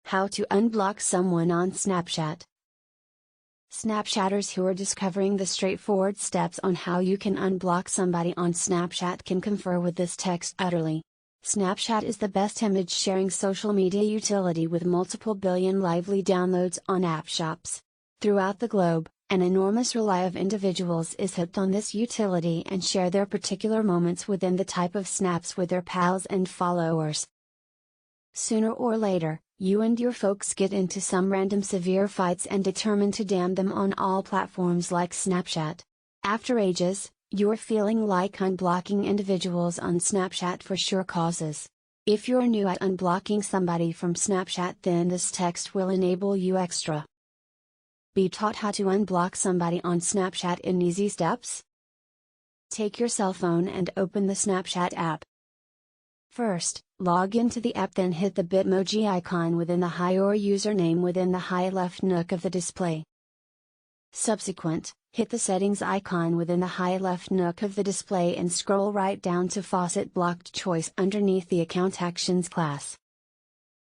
How to unblock someone on Snapchat. Snapchatters who are discovering the straightforward steps on how you can unblock somebody on Snapchat can confer with this text utterly. Snapchat is the best image sharing social media utility with multiple billion lively downloads on app shops. Throughout the globe, an enormous relay of individuals is hooked on this utility and share their particular moments within the type of snaps with their pals and followers. Sooner or later, you and your folks get into some random severe fights and determine to damn them on all platforms like Snapchat. After ages, you're feeling like unblocking individuals on Snapchat for sure causes. If you're new at unblocking somebody from Snapchat, then this text will enable you extra. Be taught how to unblock somebody on Snapchat in easy steps? Take your cell phone and open the Snapchat app. First, log into the app, then hit the Bitmoji icon within the hi or username within the high left nook of the display. Subsequent, hit the settings icon within the high left nook of the display and scroll right down to Faucet Blocked choice underneath the Account Actions class.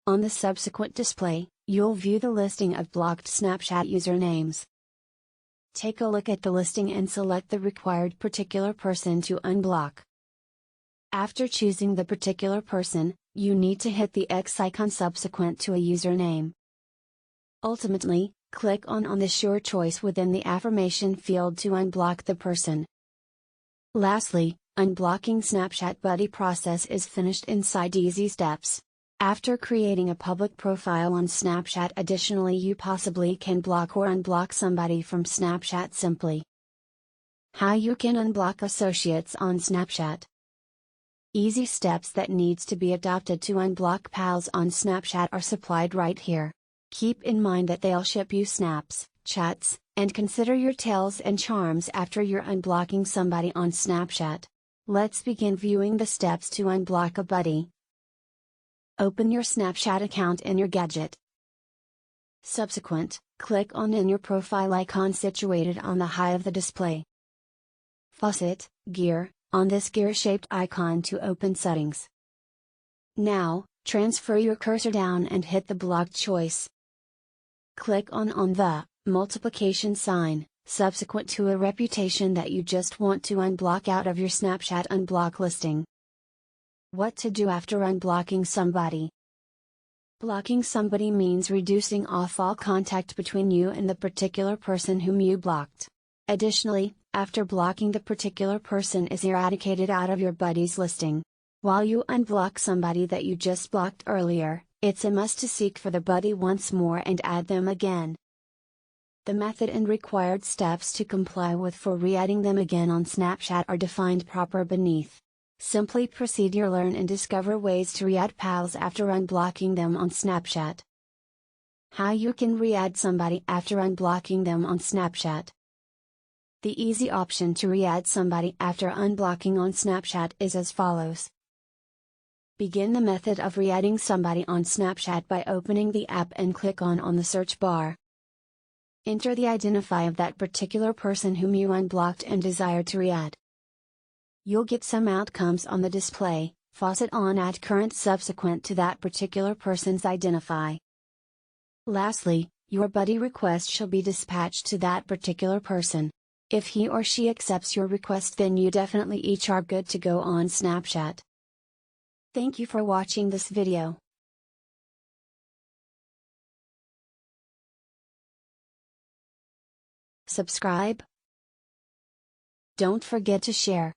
On the subsequent display, you'll view the listing of blocked Snapchat usernames. Take a look at the listing and select the required particular person to unblock. After choosing the particular person, you need to hit the X icon subsequent to a username. Ultimately, click on the Sure choice within the affirmation field to unblock the person. Lastly, unblocking Snapchat buddy process is finished inside easy steps. After creating a public profile on Snapchat, additionally you possibly can block or unblock somebody from Snapchat simply. How you can unblock associates on Snapchat. Easy steps that needs to be adopted to unblock pals on Snapchat are supplied right here. Keep in mind that they'll ship you snaps, chats, and consider your tales and charms after you're unblocking somebody on Snapchat. Let's begin viewing the steps to unblock a buddy. Open your Snapchat account in your gadget. Subsequent, click on in your profile icon situated on the high of the display. Faucet, Gear, on this gear-shaped icon to open settings. Now, transfer your cursor down and hit the blocked choice. Click on the multiplication sign, subsequent to a reputation that you just want to unblock out of your Snapchat unblock listing. What to do after unblocking somebody? Blocking somebody means reducing off all contact between you and the particular person whom you blocked. Additionally, after blocking, the particular person is eradicated out of your buddy's listing. While you unblock somebody that you just blocked earlier, it's a must to seek for the buddy once more and add them again. The method and required steps to comply with for re-adding them again on Snapchat are defined proper beneath. Simply proceed your learn and discover ways to re-add pals after unblocking them on Snapchat. How you can re-add somebody after unblocking them on Snapchat. The easy option to re-add somebody after unblocking on Snapchat is as follows. Begin the method of re-adding somebody on Snapchat by opening the app and click on the search bar. Enter the identifier of that particular person whom you unblocked and desire to re-add. You'll get some outcomes on the display, faucet on at current subsequent to that particular person's identifier. Lastly, your buddy request shall be dispatched to that particular person. If he or she accepts your request, then you definitely each are good to go on Snapchat. Thank you for watching this video. Subscribe. Don't forget to share.